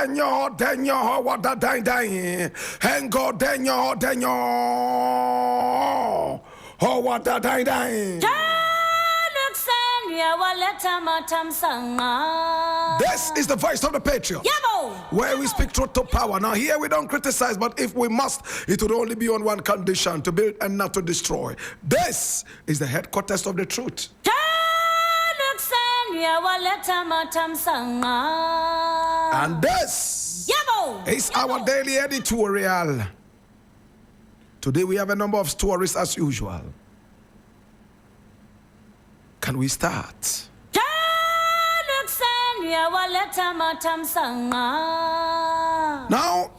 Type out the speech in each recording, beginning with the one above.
denyo, what da dine, and go denyo, oh, what da dine. This is the voice of the Patriot, where we speak truth to power. Now here we don't criticize, but if we must, it would only be on one condition: to build and not to destroy. This is the headquarters of the truth. And this is our daily editorial. Today we have a number of stories as usual. Can we start? Now,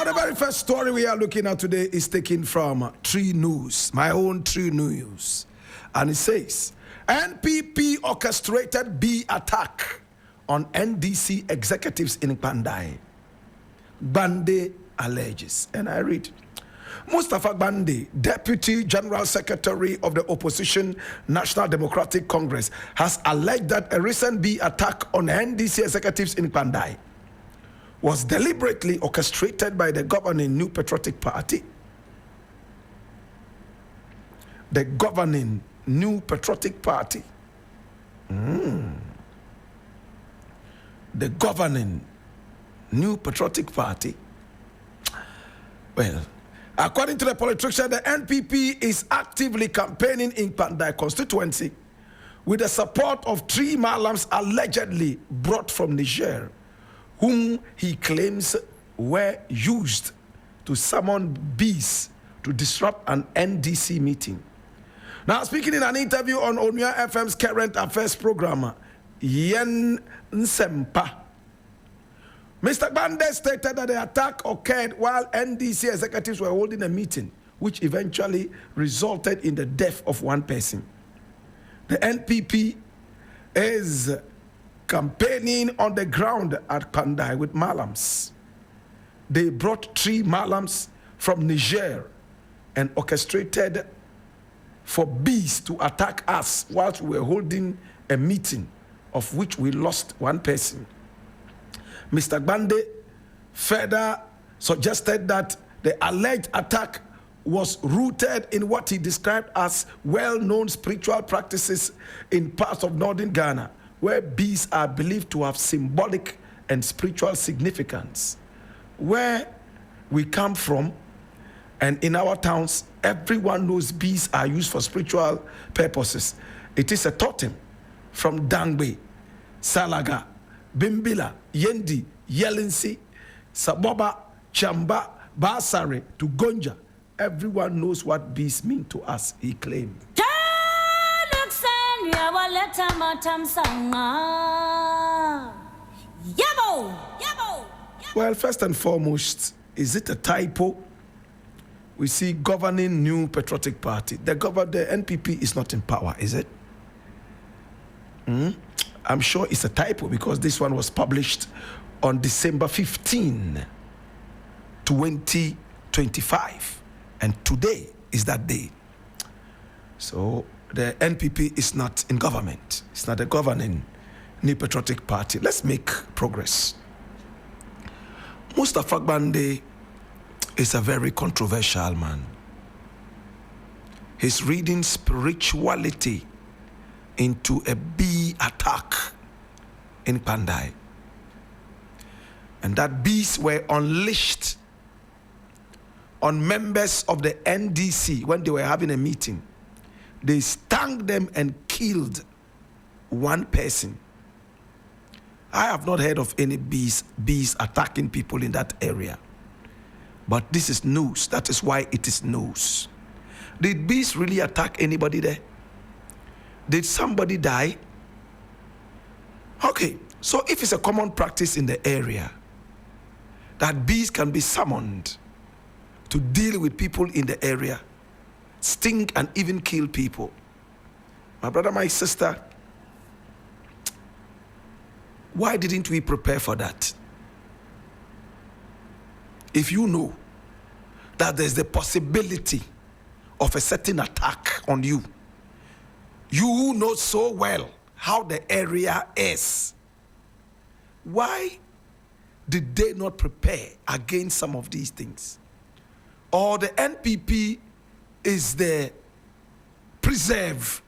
the very first story we are looking at today is taken from Tree News, my own Tree News. And it says, NPP orchestrated bee attack on NDC executives in Kpandai. Kpandai alleges. And I read, Mustafa Kpandai, Deputy General Secretary of the Opposition National Democratic Congress, has alleged that a recent bee attack on NDC executives in Kpandai was deliberately orchestrated by the governing New Patriotic Party. The governing New Patriotic Party. The governing New Patriotic Party. Well, according to the politician, the NPP is actively campaigning in Kpandai constituency with the support of 3 Malams allegedly brought from Niger, whom he claims were used to summon bees to disrupt an NDC meeting. Now, speaking in an interview on Bawumia FM's current affairs program, Yen Nsempa, Mr. Kpandai stated that the attack occurred while NDC executives were holding a meeting, which eventually resulted in the death of one person. The NPP is campaigning on the ground at Kpandai with Malams. They brought 3 Malams from Niger and orchestrated for bees to attack us whilst we were holding a meeting, of which we lost one person. Mr. Kpandai further suggested that the alleged attack was rooted in what he described as well-known spiritual practices in parts of northern Ghana, where bees are believed to have symbolic and spiritual significance. Where we come from and in our towns, everyone knows bees are used for spiritual purposes. It is a totem from Dangbe, Salaga, Bimbila, Yendi, Yelensi, Saboba, Chamba, Basare to Gonja. Everyone knows what bees mean to us, he claimed. Well, first and foremost, is it a typo? We see governing New Patriotic Party. The NPP is not in power, is it? I'm sure it's a typo because this one was published on December 15, 2025. And today is that day. So the NPP is not in government. It's not a governing New Patriotic Party. Let's make progress. Mustafa Kpandai is a very controversial man. He's reading spirituality into a bee attack in Kpandai. And that bees were unleashed on members of the NDC when they were having a meeting. They stung them and killed one person. I have not heard of any bees attacking people in that area. But this is news. That is why it is news. Did bees really attack anybody there? Did somebody die? Okay, so if it's a common practice in the area that bees can be summoned to deal with people in the area, sting and even kill people, my brother, my sister, why didn't we prepare for that? If you know that there's the possibility of a certain attack on you, you know so well how the area is, why did they not prepare against some of these things? Or the NPP is the preserve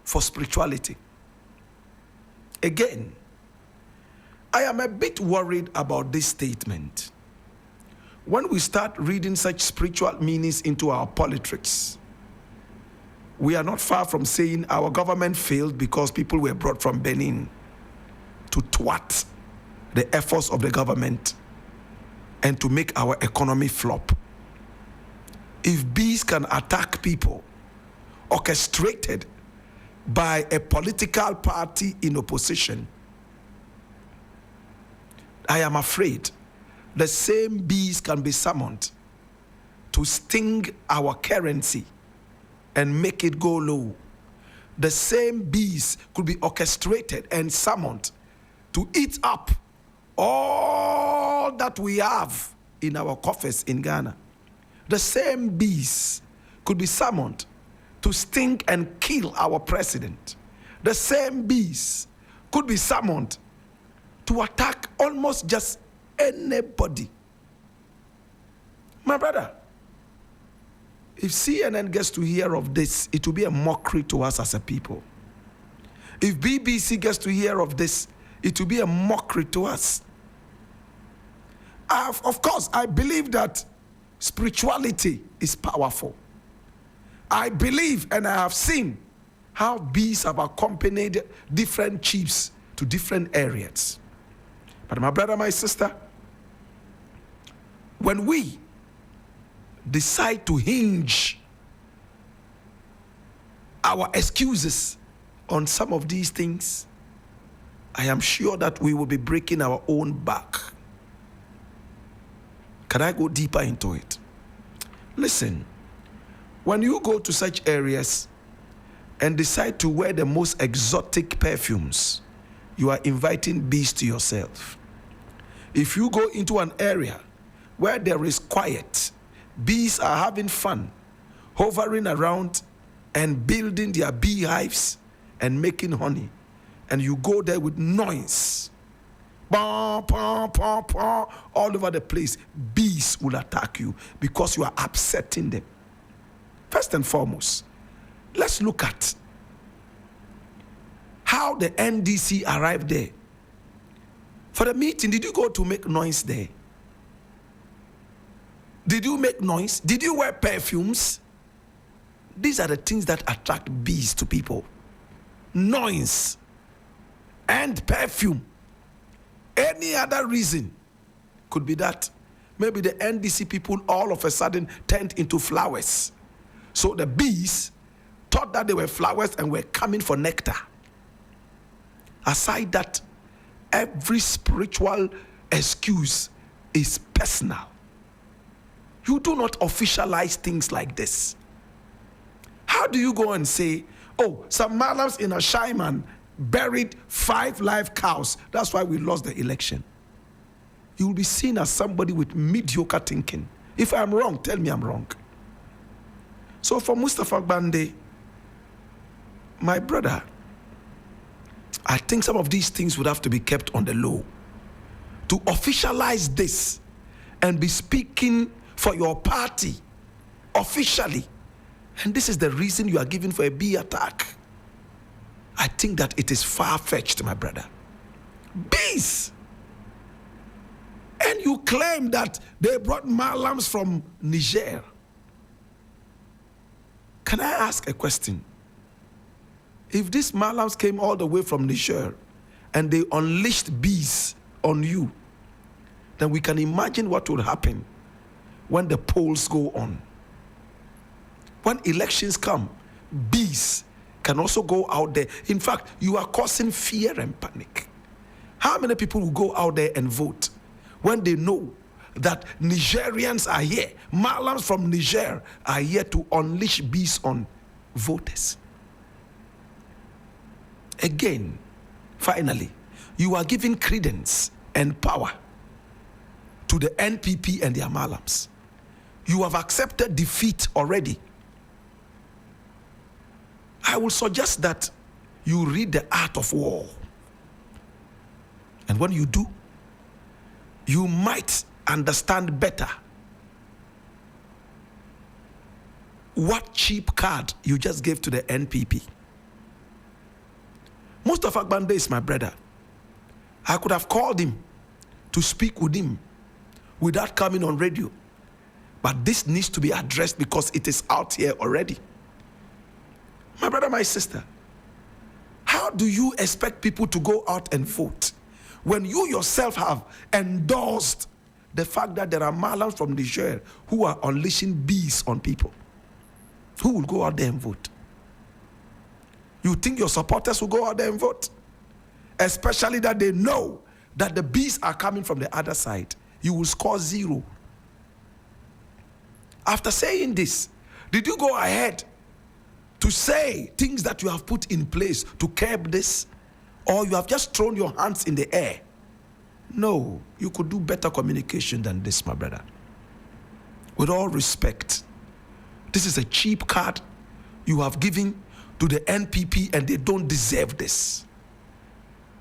for spirituality? Again, I am a bit worried about this statement. When we start reading such spiritual meanings into our politics, we are not far from saying our government failed because people were brought from Benin to thwart the efforts of the government and to make our economy flop. If bees can attack people orchestrated by a political party in opposition, I am afraid the same bees can be summoned to sting our currency and make it go low. The same bees could be orchestrated and summoned to eat up all that we have in our coffers in Ghana. The same bees could be summoned to sting and kill our president. The same bees could be summoned to attack almost just anybody. My brother, if CNN gets to hear of this, it will be a mockery to us as a people. If BBC gets to hear of this, it will be a mockery to us. Of course, I believe that spirituality is powerful. I believe and I have seen how bees have accompanied different chiefs to different areas. But my brother, my sister, when we decide to hinge our excuses on some of these things, I am sure that we will be breaking our own back. Can I go deeper into it? Listen, when you go to such areas and decide to wear the most exotic perfumes, you are inviting bees to yourself. If you go into an area where there is quiet, bees are having fun, hovering around and building their beehives and making honey, and you go there with noise, bah, bah, bah, bah, all over the place, bees will attack you because you are upsetting them. First and foremost, let's look at how the NDC arrived there. For the meeting, did you go to make noise there? Did you make noise? Did you wear perfumes? These are the things that attract bees to people. Noise and perfume. Any other reason could be that maybe the NDC people all of a sudden turned into flowers. So the bees thought that they were flowers and were coming for nectar. Aside that, every spiritual excuse is personal. You do not officialize things like this. How do you go and say, oh, some malams in a Shaiman buried 5 live cows, that's why we lost the election? You will be seen as somebody with mediocre thinking. If I'm wrong, tell me I'm wrong. So for Mustafa Kpandai, my brother, I think some of these things would have to be kept on the low. To officialize this and be speaking for your party officially, and this is the reason you are giving for a bee attack, I think that it is far-fetched, my brother. Bees! And you claim that they brought malams from Niger. Can I ask a question? If these malams came all the way from Niger and they unleashed bees on you, then we can imagine what will happen when the polls go on. When elections come, bees can also go out there. In fact, you are causing fear and panic. How many people will go out there and vote when they know that Nigerians are here, malams from Niger are here to unleash bees on voters? Again, finally, you are giving credence and power to the NPP and their malams. You have accepted defeat already. I will suggest that you read The Art of War. And when you do, you might understand better what cheap card you just gave to the NPP. Mustafa Kpandai is my brother. I could have called him to speak with him without coming on radio. But this needs to be addressed because it is out here already. My brother, my sister, how do you expect people to go out and vote when you yourself have endorsed the fact that there are Malams from Niger who are unleashing bees on people? Who will go out there and vote? You think your supporters will go out there and vote? Especially that they know that the bees are coming from the other side. You will score 0. After saying this, did you go ahead to say things that you have put in place to curb this? Or you have just thrown your hands in the air? No, you could do better communication than this, my brother. With all respect, this is a cheap card you have given to the NPP and they don't deserve this.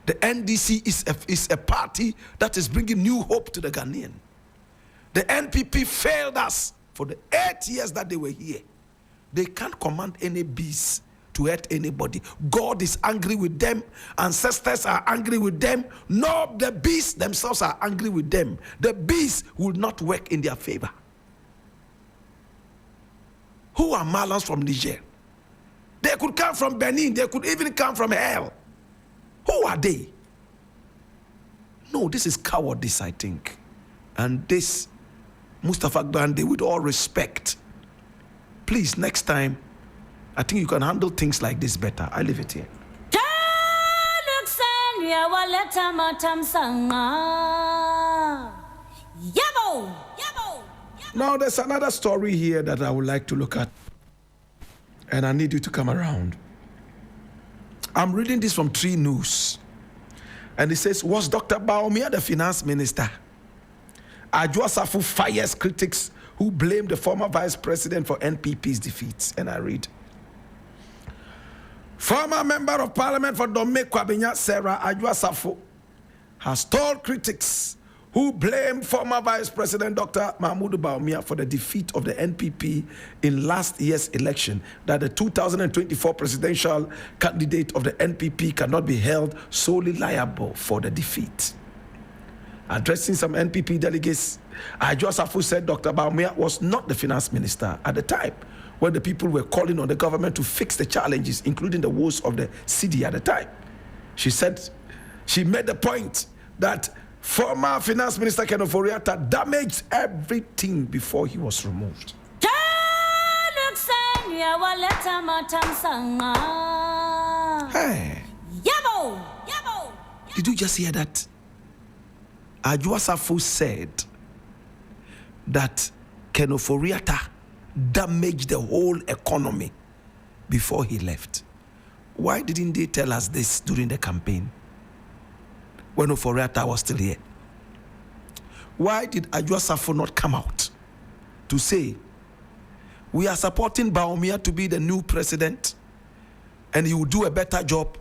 The NDC is a party that is bringing new hope to the Ghanaian. The NPP failed us for the 8 years that they were here. They can't command any beast to hurt anybody. God is angry with them. Ancestors are angry with them. No, the beasts themselves are angry with them. The beasts will not work in their favor. Who are Malams from Niger? They could come from Benin. They could even come from hell. Who are they? No, this is cowardice, I think. And this, Mustafa Kpandai, with all respect, please, next time, I think you can handle things like this better. I leave it here. Now, there's another story here that I would like to look at. And I need you to come around. I'm reading this from 3 News. And it says, was Dr. Bawumia the finance minister? Adwoa fires critics who blame the former vice president for NPP's defeats. And I read, former member of parliament for Dome Kwabinya, Sarah Adwoa has told critics who blamed former Vice President Dr. Mahmoud Bawumia for the defeat of the NPP in last year's election that the 2024 presidential candidate of the NPP cannot be held solely liable for the defeat. Addressing some NPP delegates, Adwoa said Dr. Bawumia was not the finance minister at the time when the people were calling on the government to fix the challenges, including the woes of the city at the time. She said she made the point that former Finance Minister Ken Ofori-Atta damaged everything before he was removed. Hey. Did you just hear that? Adwoa said that Ken Ofori-Atta damaged the whole economy before he left. Why didn't they tell us this during the campaign when Ofori-Atta was still here? Why did Adwoa not come out to say, we are supporting Bawumia to be the new president and he will do a better job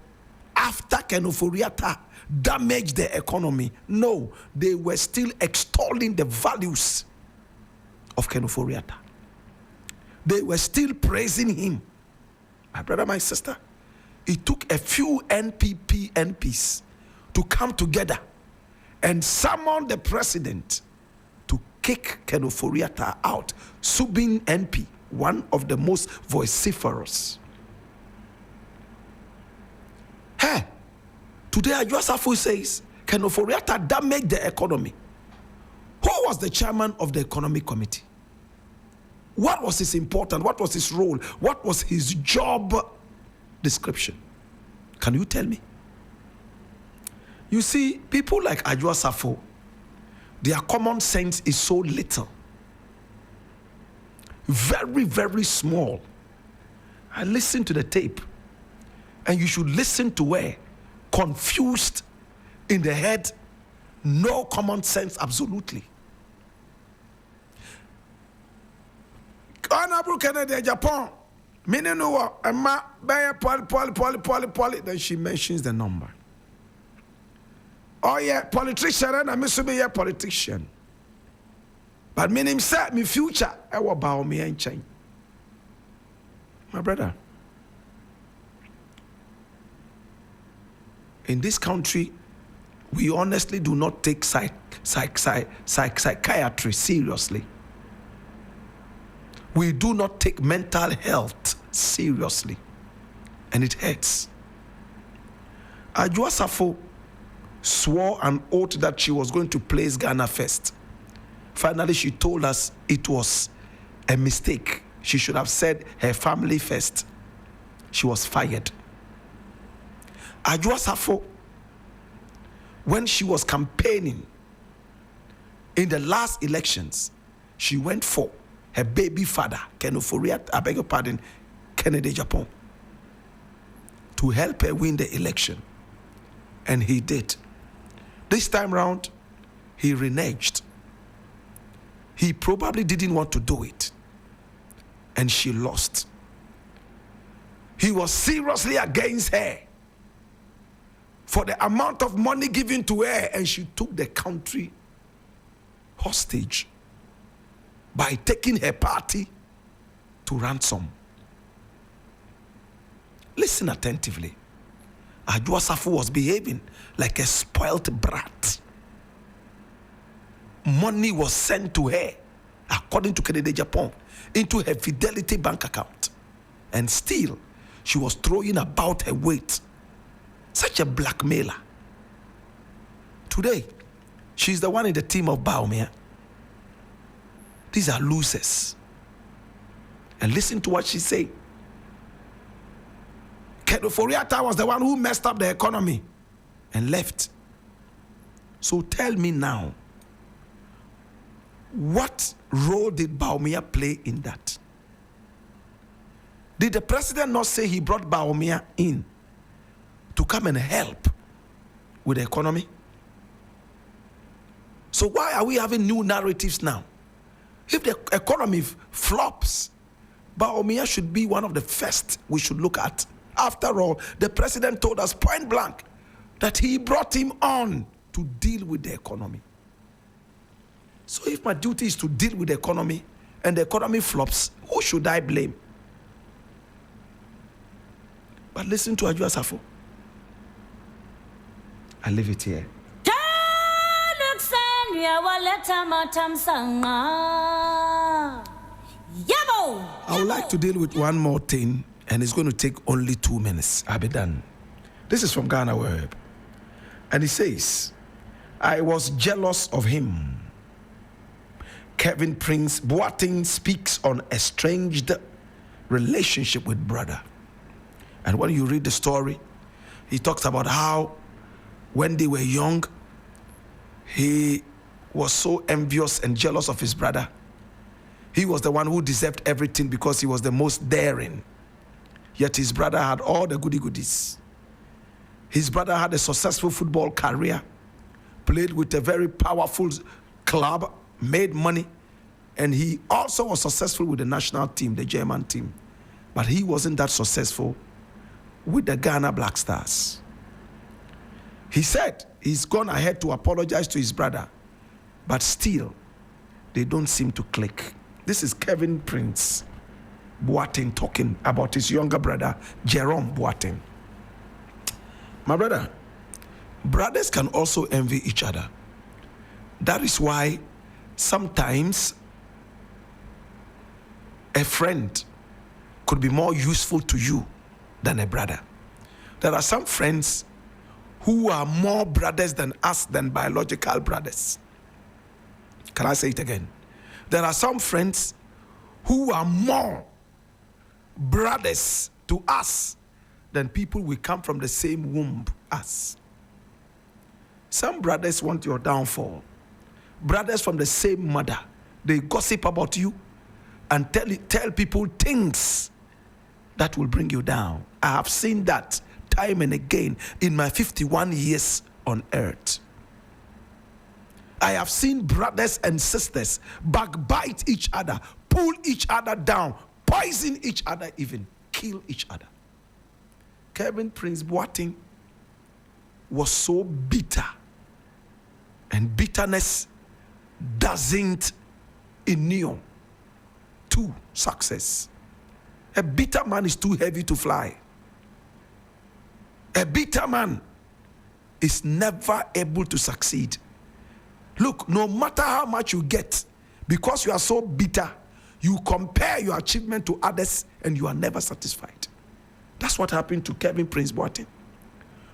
after Ken Ofori-Atta damaged the economy? No, they were still extolling the values of Ken Ofori-Atta. They were still praising him. My brother, my sister, it took a few NPP MPs to come together and summon the president to kick Ken Ofori-Atta out. Subin NP, one of the most vociferous. Hey, today Adwoa says Ken Ofori-Atta damaged the economy. Who was the chairman of the economic committee? What was his importance? What was his role? What was his job description? Can you tell me? You see, people like Adwoa, their common sense is so little. Very, very small. I listened to the tape, and you should listen to her. Confused in the head, no common sense, absolutely. Honorable Kennedy, Japan, then she mentions the number. Oh yeah, politician, and I miss be a politician. But me him say me future, I will Bawumia and chain. My brother, in this country, we honestly do not take psychiatry seriously. We do not take mental health seriously. And it hurts. Adwoa Safo swore an oath that she was going to place Ghana first. Finally, she told us it was a mistake. She should have said her family first. She was fired. Adwoa Safo, when she was campaigning in the last elections, she went for her baby father, Kennedy Japan, to help her win the election. And he did. This time round, he reneged. He probably didn't want to do it. And she lost. He was seriously against her for the amount of money given to her, and she took the country hostage by taking her party to ransom. Listen attentively. Adwoa Safo was behaving like a spoilt brat. Money was sent to her, according to Kennedy Japan, into her Fidelity bank account. And still, she was throwing about her weight. Such a blackmailer. Today, she's the one in the team of Bawumia. These are losers. And listen to what she said. Kedoforiata was the one who messed up the economy and left. So tell me now, what role did Bawumia play in that? Did the president not say he brought Bawumia in to come and help with the economy? So why are we having new narratives now? If the economy flops, Bawumia should be one of the first we should look at. After all, the president told us point blank that he brought him on to deal with the economy. So if my duty is to deal with the economy and the economy flops, who should I blame? But listen to Adwoa Safo. I leave it here. I would like to deal with one more thing, and it's going to take only 2 minutes. I'll be done. This is from Ghana Web. And it says, I was jealous of him. Kevin Prince Boateng speaks on estranged relationship with brother. And when you read the story, he talks about how when they were young, he was so envious and jealous of his brother. He was the one who deserved everything because he was the most daring. Yet his brother had all the goodies. His brother had a successful football career, played with a very powerful club, made money, and he also was successful with the national team, the German team. But he wasn't that successful with the Ghana Black Stars. He said he's gone ahead to apologize to his brother, but still, they don't seem to click. This is Kevin Prince Boateng talking about his younger brother, Jerome Boateng. My brother, brothers can also envy each other. That is why sometimes a friend could be more useful to you than a brother. There are some friends who are more brothers than us than biological brothers. Can I say it again? There are some friends who are more brothers to us than people we come from the same womb as. Some brothers want your downfall. Brothers from the same mother, they gossip about you and tell people things that will bring you down. I have seen that time and again in my 51 years on earth. I have seen brothers and sisters backbite each other, pull each other down, poison each other, even kill each other. Kevin Prince Boateng was so bitter And bitterness doesn't inure to success. A bitter man is too heavy to fly. A bitter man is never able to succeed. Look, no matter how much you get, because you are so bitter, you compare your achievement to others and you are never satisfied. That's what happened to Kevin Prince Boateng.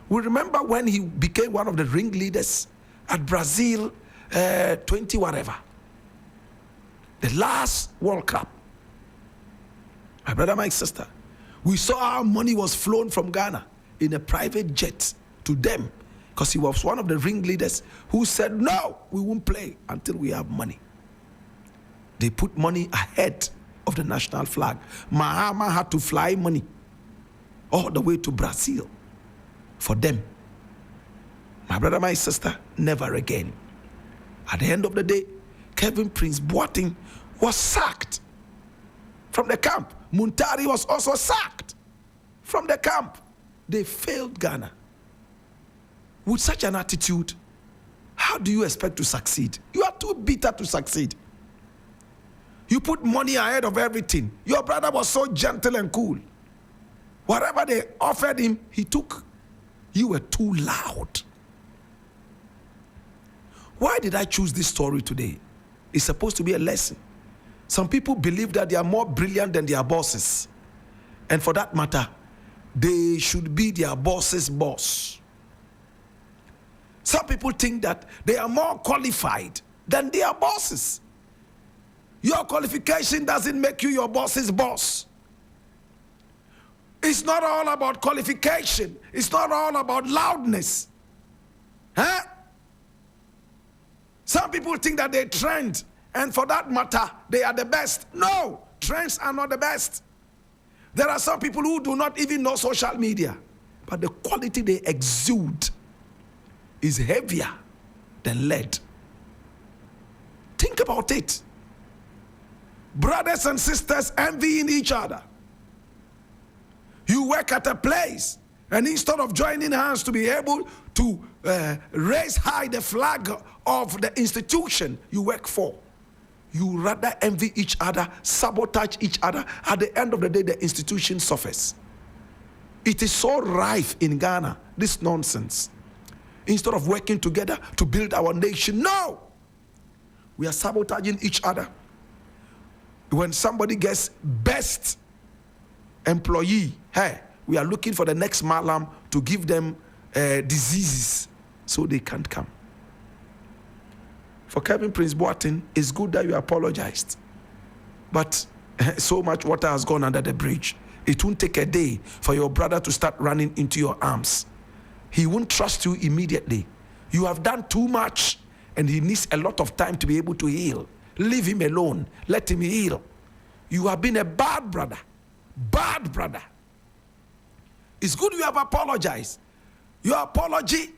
We remember when he became one of the ringleaders at Brazil 20 whatever. The last World Cup. My brother, my sister, we saw how money was flown from Ghana in a private jet to them because he was one of the ringleaders who said, no, we won't play until we have money. They put money ahead of the national flag. Mahama had to fly money all the way to Brazil for them. My brother, my sister, never again. At the end of the day, Kevin Prince Boateng was sacked from the camp. Muntari was also sacked from the camp. They failed Ghana. With such an attitude, how do you expect to succeed? You are too bitter to succeed. You put money ahead of everything. Your brother was so gentle and cool. Whatever they offered him, he took. You were too loud. Why did I choose this story today? It's supposed to be a lesson. Some people believe that they are more brilliant than their bosses. And for that matter, they should be their boss's boss. Some people think that they are more qualified than their bosses. Your qualification doesn't make you your boss's boss. It's not all about qualification. It's not all about loudness. Huh? Some people think that they trend, and for that matter, they are the best. No, trends are not the best. There are some people who do not even know social media, but the quality they exude is heavier than lead. Think about it. Brothers and sisters envying each other. You work at a place, and instead of joining hands to be able to raise high the flag of the institution you work for, you rather envy each other, sabotage each other. At the end of the day, the institution suffers. It is so rife in Ghana, this nonsense. Instead of working together to build our nation, no! We are sabotaging each other. When somebody gets best employee, hey, we are looking for the next malam to give them diseases so they can't come. For Kevin Prince Boateng, it's good that you apologized. But so much water has gone under the bridge. It won't take a day for your brother to start running into your arms. He won't trust you immediately. You have done too much, and he needs a lot of time to be able to heal. Leave him alone. Let him heal. You have been a bad brother. Bad brother. It's good you have apologized. Your apology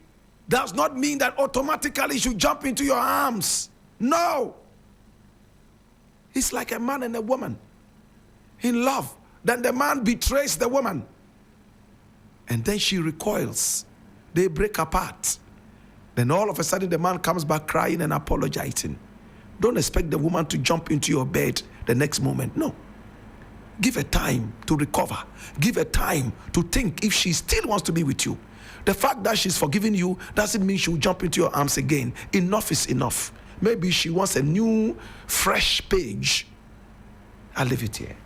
does not mean that automatically you should jump into your arms. No. It's like a man and a woman in love. Then the man betrays the woman. And then she recoils. They break apart. Then all of a sudden the man comes back crying and apologizing. Don't expect the woman to jump into your bed the next moment. No. Give her time to recover. Give her time to think if she still wants to be with you. The fact that she's forgiven you doesn't mean she'll jump into your arms again. Enough is enough. Maybe she wants a new, fresh page. I'll leave it here.